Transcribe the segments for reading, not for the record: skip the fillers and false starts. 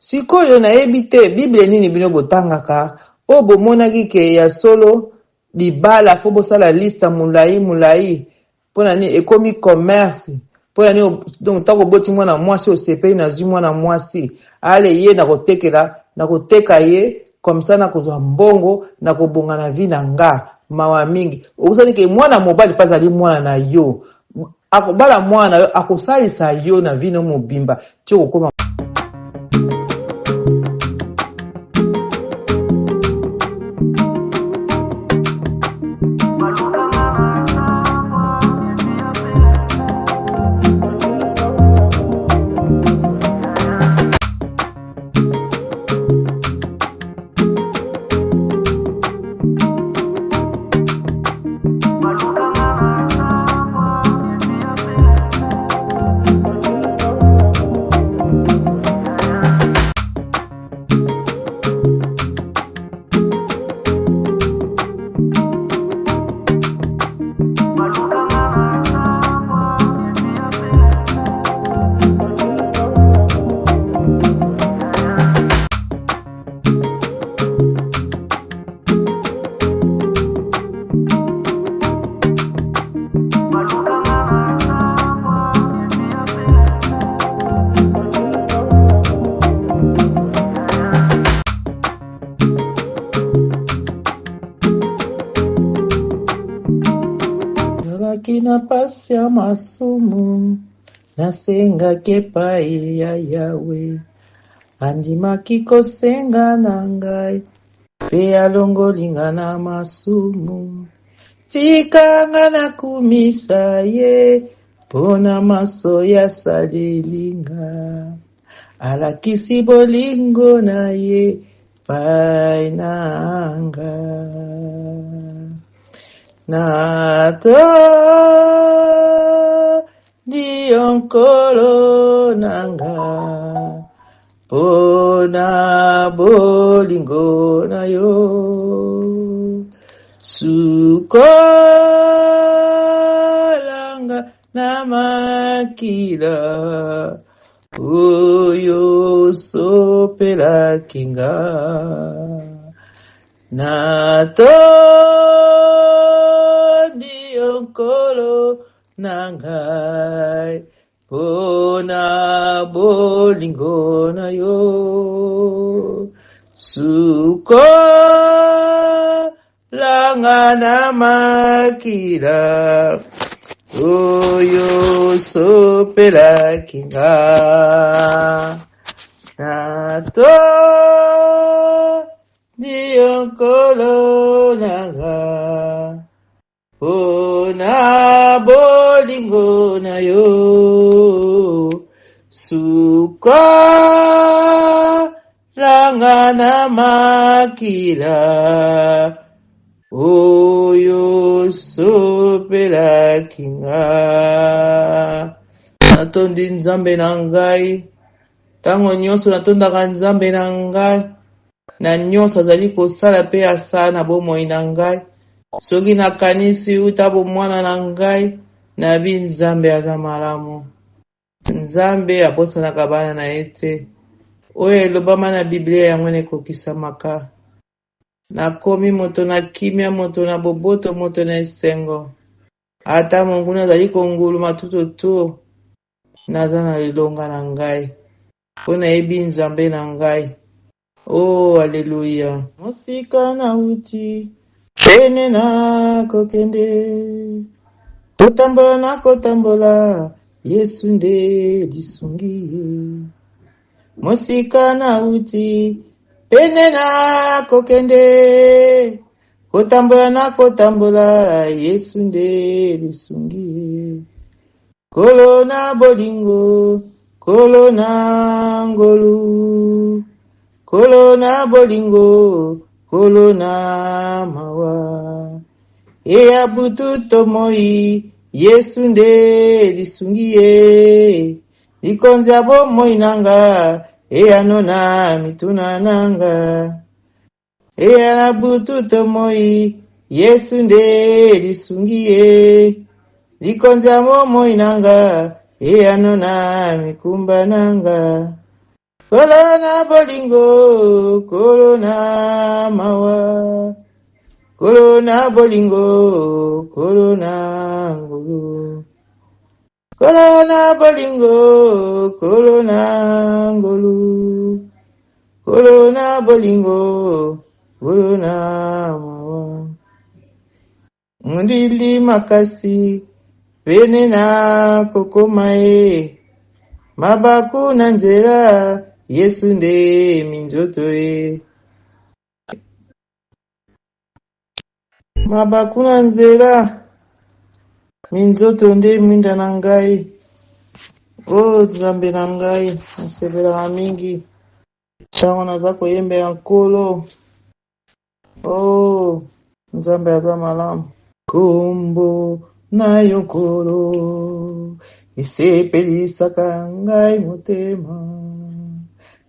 Sikoyo na ebite Bible nini bino botangaka o bomonaki ke ya solo libala fo bosala lista mulai pona ni ekomi commerce pona ni donc tako boti mwana mwasi osepeli na zwi mwana mwasi ale ye na koteka ye comme ça na kozwa mbongo na kobonga na vi na nga mawa mingi okusani ke mwana mobali pazali mwana na yo akobala mwana na yo akosalisa yo na vi no mobimba ti okokoma na pasi ya masumu nasengaki epai ya Yawe andimaki kosenga na ngai mpe alongolinga na masumu tikanga nakumisa ye mpona maso ya salilinga alakisi bolingo na ye pai nanga nato dionkolo nanga pona bolingo na yo sukolanga na makila oyo sopela kinga nato dionkolo nangai pona bolingo na yo suko langa na makila oyo sopela kinga nato dionkolo nanga pona bolingo na yo suka langa na makila oyo sopela kinga natondi nzambe na ngai tango nyonso natondaka nzambe na ngai na nyonso azali kosala pe asala na bomoi na ngai soki nakanisi uta bomwana na ngai nabi nzambe aza malamu nzambe abosanaka bana na ye te oyo elobama na biblia yango ekokisamaka nakomi moto na kimia moto na boboto moto na esengo ata monguna azali konguluma tututu naza na lilonga na ngai mpo nayebi nzambe na ngai oh aleluya mosika na uti pene na kokende kotambola Yesu nde lisungi mosika na uti pene na kokende kotambola Yesu nde lisungi kolo na bolingo kolo na ngolu kolo na bolingo kolo na mawa eya butu tomoi Yesu nde lisungi ye likonza bomoi nanga eya nona mituna nanga eya na butu tomoi Yesu nde lisungi ye likonza bomoi nanga eya nona mikumba nanga Kolona bolingo, kolona mawa. Kolona bolingo, kolona ngulu. Kolona bolingo, kolona ngulu. Kolona bolingo, kolona mawa. Ndili makasi, pene na kokomae. Mabaku na nzela, Yesu nde minzoto e. Mabaku na nzela, minzoto nde minda na ngai. O Nzambe na ngai, nasepelaka mingi. Ntango naza koyembela Nkolo. O Nzambe aza malamu. Kombo na yo Nkolo, esepelisaka ngai motema.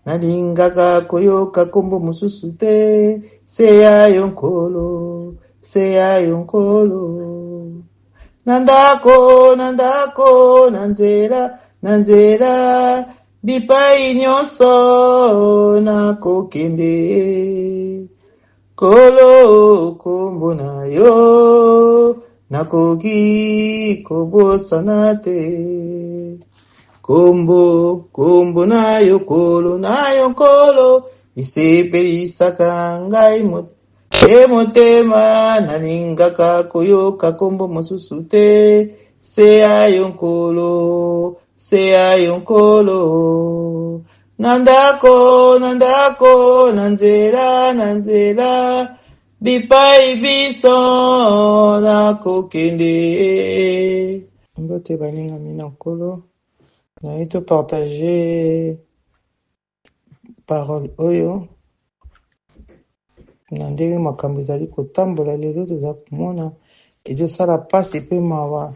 Nalingaka koyoka kombo mosusu te, se ya yo Nkolo, se ya yo Nkolo. Na ndako, na nzela, bipai nyonso nakokende. Kolo kombo na yo, nakoki kobosana te. Kombo na yo Nkolo, esepelisaka ngai motema. Nalingaka koyoka kombo mosusu te, se ya yo Nkolo, se ya yo Nkolo. Na ndako, na nzela, bipai biso nakokende. Mbote baninga mina Nkolo, naye to partager parole oyo na ndenge makambo ezali kotambola lelo toza komona ezosala pasi pe mawa.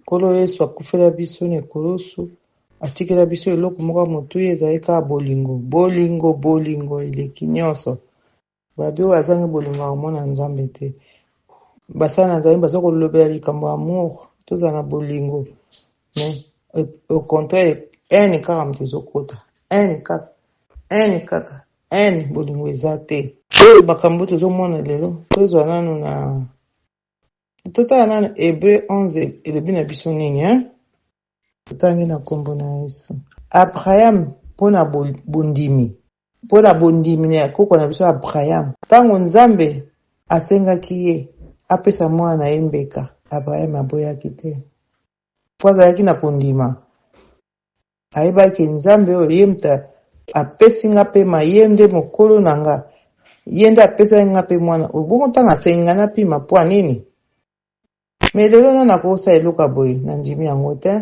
Nkolo Yesu akufela biso na ekolosu, atikela biso eloko moko motuya ezali kaka bolingo eleki nyonso. Babi oyo azangi bolingo akomona Nzambe te. Basala na Nzambe baza kolobela likambo amour, tozala na bolingo. Mais au contraire, ene kaka moto ezokota. Ene kaka. Bolingo eza te. Oyo makambo tozomona lelo, tozwa nanu na totala nanu Hébreu 11 elobi na biso nini, totangi na kombo na Yesu. Abraham pona bondimi na koko na biso Abraham. Tango Nzambe asengaki ye apesa mwana na ye mbeka, Abraham aboyaki te. Po azalaki na kondima. Ayebaki Nzambe oyo ye muta apesi nga pe ye nde mokolo na nga. Ye nde apesa nga pe mwana. Obongo ntango asenga na pima po nini? Me lelo nana kosa eloka boye na ndimi yango te.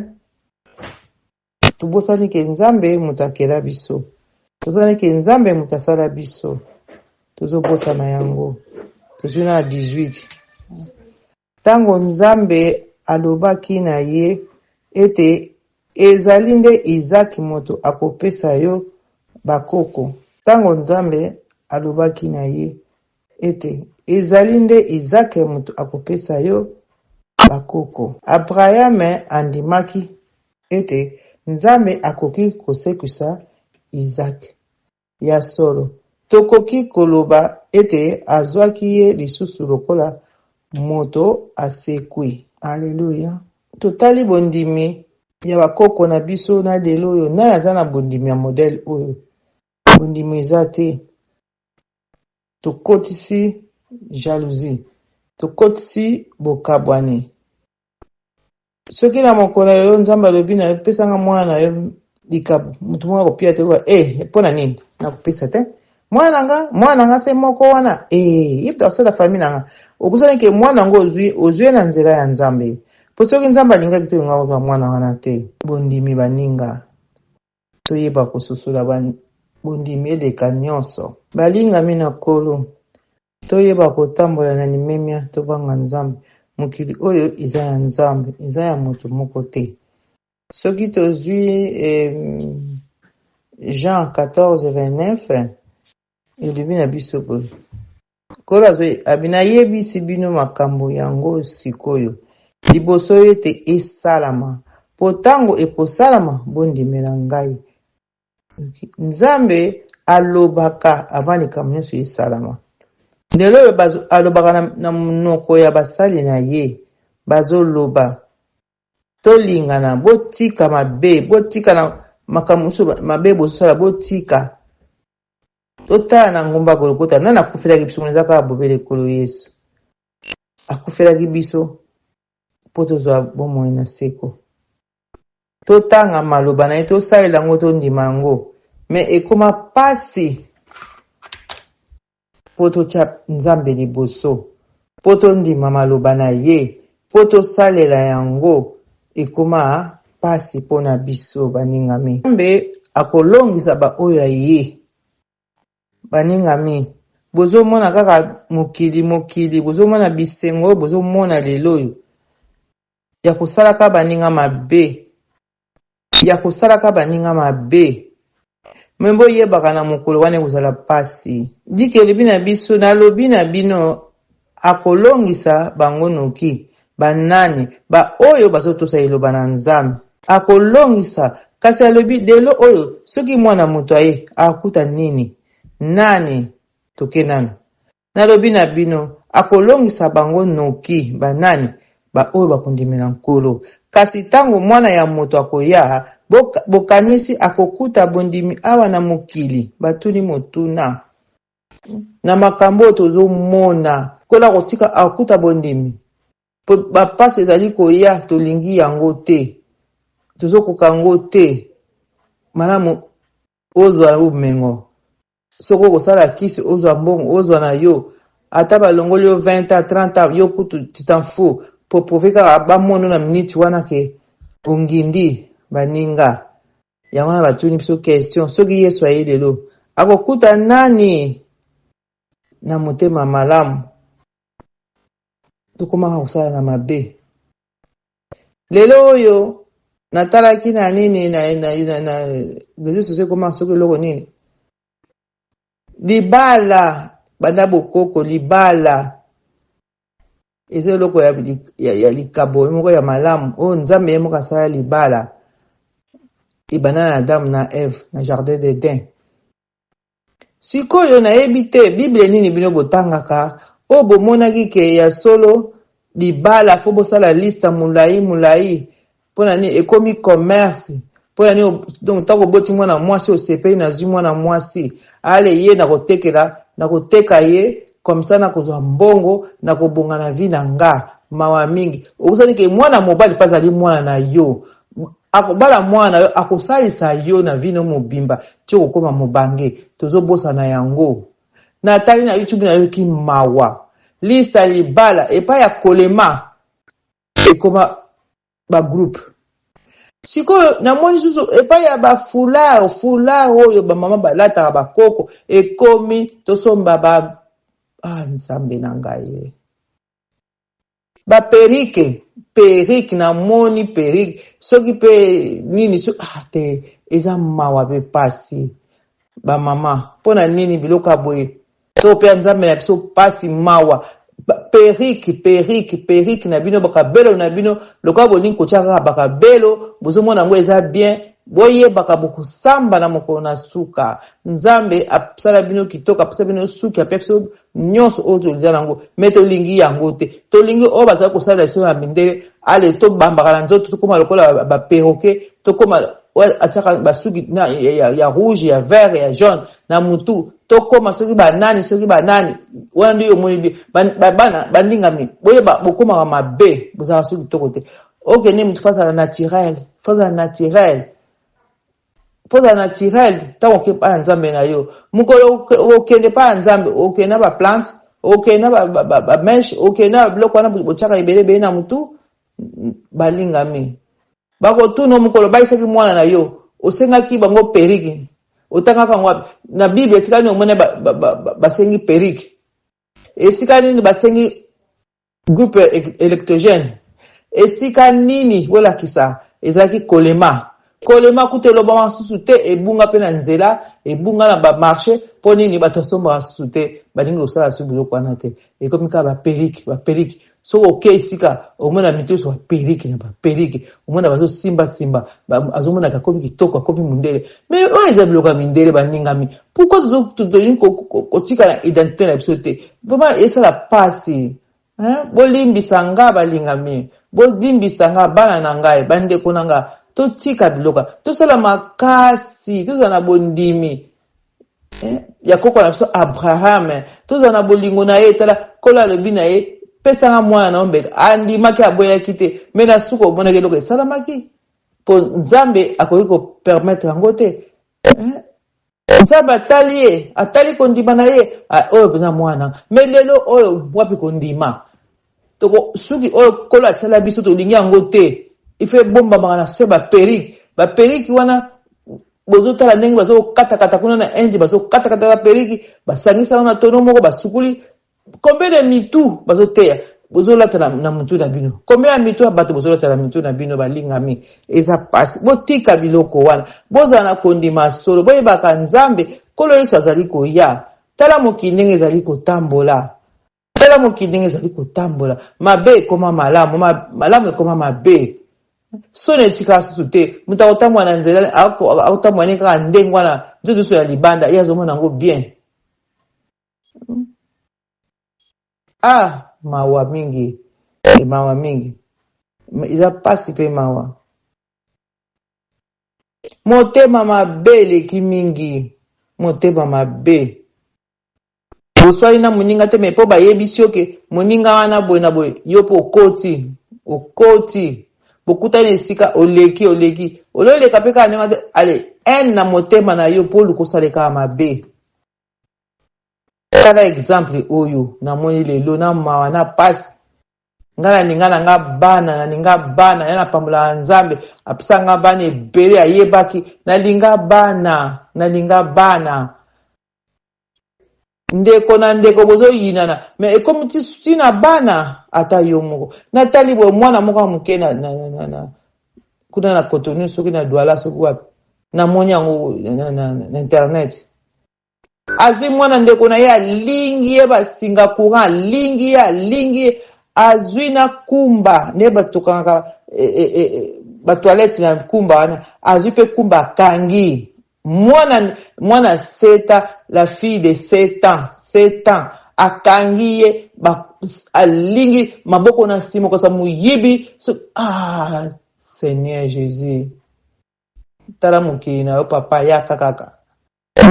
Tubosani ke Nzambe mutu akela biso. Tozali ke Nzambe mutu asala biso. Tozobosa na yango. Tozwi na 18. Tango Nzambe alobaki na ye ete ezali nde Isaac moto akopesa yo bakoko. Tango Nzambe alobaki na ye ete ezali nde Isaac moto akopesa yo bakoko. Abraham andimaki ete Nzambe akoki kosekwisa Isaac. Ya solo, tokoki koloba ete azwaki ye lisusu lokola moto asekwi. Alleluya. Totali bondimi ya bakoko na biso na lelo oyo, nani aza na bondimi ya modele oyo? Bondimi eza te. Tokotisi jalousie, tokotisi bokabwani. Soki na mokolo lelo Nzambe alobi na yo pesanga mwana na yo likabo, mutu moko kopia te kwa pona nini nakopesa te? Mwana nga se moko wana yebita kosala famille nanga. Okosala ke mwana ngo ozwi na nzela ya Nzambe. Po soki Nzambe alingaki te nga kozwa mwana wana te. Bondimi baninga, toyeba kosusola bondimi eleka nyonso. Balingami na Nkolo, toyeba kotambola na limemia tobanga Nzambe. Mokili oyo eza ya Nzambe, eza ya moto moko te. Soki tozwi Jean 14:29 elobi na biso boye. Nkolo azwi abina yebisi bino makambo yango sikoyo. Liboso ete esalama, po tango ekosalama bondimela ngai. Nzambe alobaka avant likambo nyonso esalama. Lelo alobaka na monoko ya basali na ye bazoloba tolingana botika mabe botika na makambo mabe bosala botika totala na ngomba Golgota nana akufelaki biso monezaka bobele kolo Yesu akufelaki biso po tozwa bomoi na seko totanga maloba na ye tosalela yango tondima yango me ekoma pasi po totya Nzambe liboso po tondima maloba na ye po tosalela yango ekoma pasi po na biso baningami. Nzambe akolongisa ba oyo ye baningami bozomona kaka mokili bozomona bisengo bozomona lelo oyo ya kosalaka baninga mabe membo yebaka na mokolo wana kozala pasi dikelebi na biso nalobi na bino akolongisa bango noki banani ba oyo bazotosa eloba na Nzambe akolongisa kasi alobi lelo oyo soki mwana moto aye akuta nani toke nano nalobi na bino akolongisa bango noki banani ba oyo bakondimela nkolo kasi tango mwana ya moto akoya bokanisi akokuta bondimi awa na mokili batuni motuna na makambo tozomona kola kotika akuta bondimi bapasi ezali koya tolingi yango te tozokoka yango te malamu ozwa na bumengo soko kosala kisi ozwa mbongo ozwa na yo ata balongoli yo 20 ans 30 ans yo kutu titanfu po profika bamono na minute wana ke ongindi baninga yango na batuni biso question soki Yesu aye lelo akokuta nani na motema malamu tokomaka kosala na mabe lelo oyo natalaki na nini na réseaux sociaux koma soki loko nini libala banda bokoko libala eza eloko ya likabo moko ya malamu oyo Nzambe ye moko asala libala ebanda na Adamu na Eve na jardin d'Eden. Sikoyo nayebi te Bible nini bino botangaka o bomonaki ke ya solo libala fo bosala lista mulai pona ni ekomi commerce pona ni donc tako boti mwana mwasi osepeli na zwi mwana mwasi ale ye na koteka ye comme ça na kozwa mbongo na kobonga na vi na nga mawa mingi okusani ke mwana mobali pazali mwana na yo akobala mwana yo akosalisa yo na vino mobimba tio kokoma mobange tozobosa na yango na tali na YouTube na yo ki mawa lista libala epa ya kolema ekoma ba groupe sikoyo na moni susu epa ya ba foulard oyo ba mama balata ba koko ekomi tosomba ba Nzambe na ngai ba perike na moni perike soki pe nini so te eza mawa be pasi ba mama pona nini biloka boye to pe Nzambe na biso pasi mawa perike na bino bakabelo na bino loka boni kochaka bakabelo bozomona ngo eza bien boye bakabokusamba na mokolo na suka Nzambe apsala bino kitoko apsala bino suki apepso nyonso oyo toliza nango me tolingi yango te tolingi oyo bazali kosala so ya mindele ale tobambaka na nzoto tokoma lokola baperroquet tokoma atiaka basuki ya rouge ya vert ya jaune na mutu tokoma soki banani wana ndio omoni bana bandingami boye bokomaka mabe bozala soki kitoko te okende mutu fazala naturel tango ke pa Nzambe na yo mukolo okende pa Nzambe okende ba plante okende ba mesh okende biloko wana bochaka ebele na mutu balingami bako tuno mukolo baisaki mwana na yo osengaki bango periki otangaka ngwa na Bible sikani omone basengi periki esika nini basengi groupe électrogène esika nini bolakisa ezaki kolema kolema kutelo ba susu te ebunga pe na nzela ebunga na ba marché poni ni batosomba susu te balingi osala su biloko wana te ekomika ba periki so okay sika omona mituso ba periki omona bazo simba azomona ka komi kitoko komi mundele mais on les a biloko mindele baningami pourquoi tuzo kotika na identité na biso te vraiment esa la passe bolimbisa nga balingami bolimbisa nga bana na ngai bandeko na nga totika biloka tosala makasi tozala na bondimi ya koko na biso Abraham tozala na bolingo na ye tala kola lobi na ye pesa nga mwana na ombe andimaki aboyaki te me na suka omonaki eloko esalamaki po nzambe akoki kopermettre yango te nzambe atali kondima na ye oyo peza mwana me lelo oyo wapi kondima toko suki oyo kola atisala biso tolingi yango te ife bomba bangana se baperiki wana bozo tala ndenge bazo kata kuna na enji bazo kata baperiki basangisa wana tono moko basukuli combien de mitu bazo teya bozo lata na mutu na bino combien de mitu bato bozo lata na mitu na bino balingami eza pasi botika biloko wana boza na kondima solo boyebaka nzambe kolo yesu azali koya tala mokili ndenge ezali kotambola mabe ekoma malamu ekoma mabe so netika susu te mutu akotambola na nzela akotambola ne kaka ndenge wana nzoto so ya libanda ye azomona yango bien mawa mingi eza pasi pe mawa motema mabe eleki mingi motema mabe boswali na moninga te me mpo bayebisi yoke moninga wana boye na boye yo mpo okoti bokutani esika oleki ololeka mpe kaka ndenge ale ene na motema na yo mpo lukosaleka mabe kala exemple oyo namoni lelo na mawa na pasi nga naninga na nga bana ya napambola nzambe apesa nga bana ebele ayebaki nalinga bana ndeko na ndeko bozoyinana me ekomi ti na bana ata yo moko natali boye mwana moko ya moke kuna na Cotonou soki na Douala soki wapi namoni yango na internet azwi mwana ndeko na ye alingi ye basinga courant alingi ye azwi na kumba nde batokangaka batoilette na kumba wana azwi mpe kumba akangi mwana 7 ans la fille de 7 ans akangi ye alingi maboko na nsima kosa muyibi Seigneur Jésus tala mokili na yo papa yaka kaka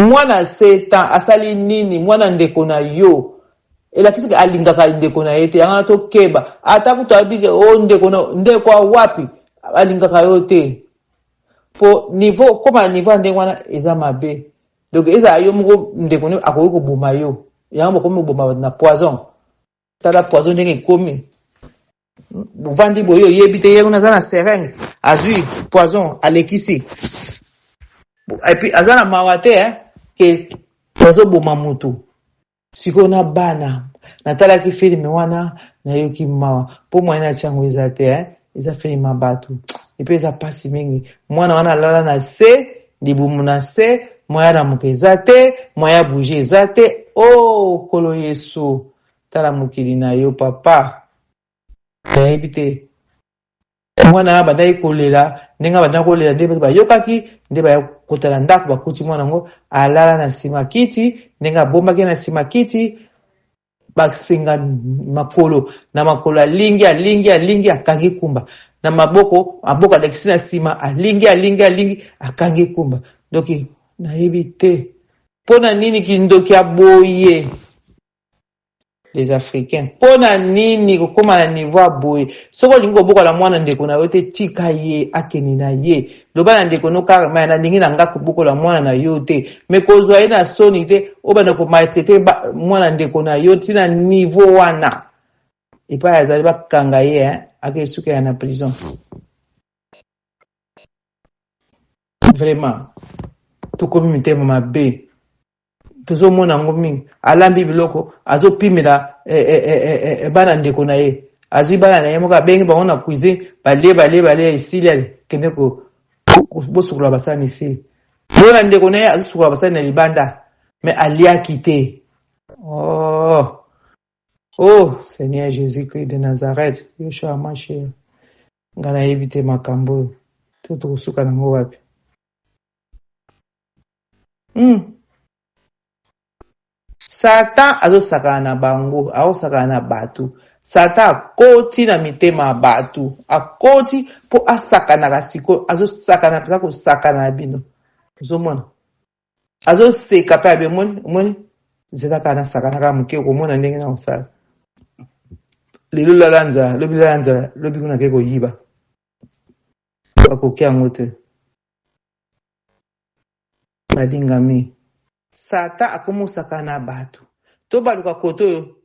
mwana 7 ans asali nini mwana ndeko na yo elakisi alingaka ndeko na ye te yanga tokeba ata kutu abike ndeko wapi alingaka yo te po niveau koma niveau ndenge wana eza mabe donc eza yo moko ndeko ne akoki koboma yo yango bokomi koboma na poison tala poison ndenge ekomi buvandi boye oyebi te ye naza na seringue azwi poison alekisi epuis aza na mawa te ke azoboma mutu sikoyo na bana natalaki filme wana nayoki mawa mpo mwana tiango eza te eza filme bato epe eza pasi mingi mwana wana alala na se libumu na se moya na moke eza te moya bouge eza te kolo yesu tala mokili na yo papa nayebi te mwana bandaki kolela ndenge bandaki kolela nde bato bayokaki nde bayakotala ndako bakuti mwana yango alala na nsima kiti ndenge abombaki na nsima kiti basenga makolo na makolo alingi akangi kumba na maboko alekisi na nsima alingi akangi kumba donc nayebi te mpona nini kindoki aboye les Africains mpona nini kokoma na niveau aboye soki olingi kobokola mwana ndeko na yo te tika ye akeni na ye loba na ndeko no kaka maya nalingi na nga kobokola mwana na yo te me kozwa ye na soni te obanda komaltraite mwana ndeko na yo ntina niveau wana epai azali bakanga ye ake suka ya na prison vraiment tokomi mitema mabe tozomona yango mingi alambi biloko azopimela bana ndeko na ye azwi bana na ye moko abengi bango na cuisine balie esili kende bosukula basani si bona ndeko naye azosukula basani na libanda mais aliaki te. Oh Seigneur Jésus-Christ de Nazareth, Yoshua Hamashiach, nga nayebi te makambo to tokosuka nango wapi. Satan azosakana na bango, azosakana na batu. Satan akoti na mitema batu, akoti po asakana kasiko, azosakana pesa kosakana na bino. Ozomona azoseka pe abe moni zeta kana sakana kama mke komona ndenge na osala. Lelo lalanza lobi kuna ke koyiba. Bakokia ngote. Badingami. Satan akomosaka na batu. To baluka koto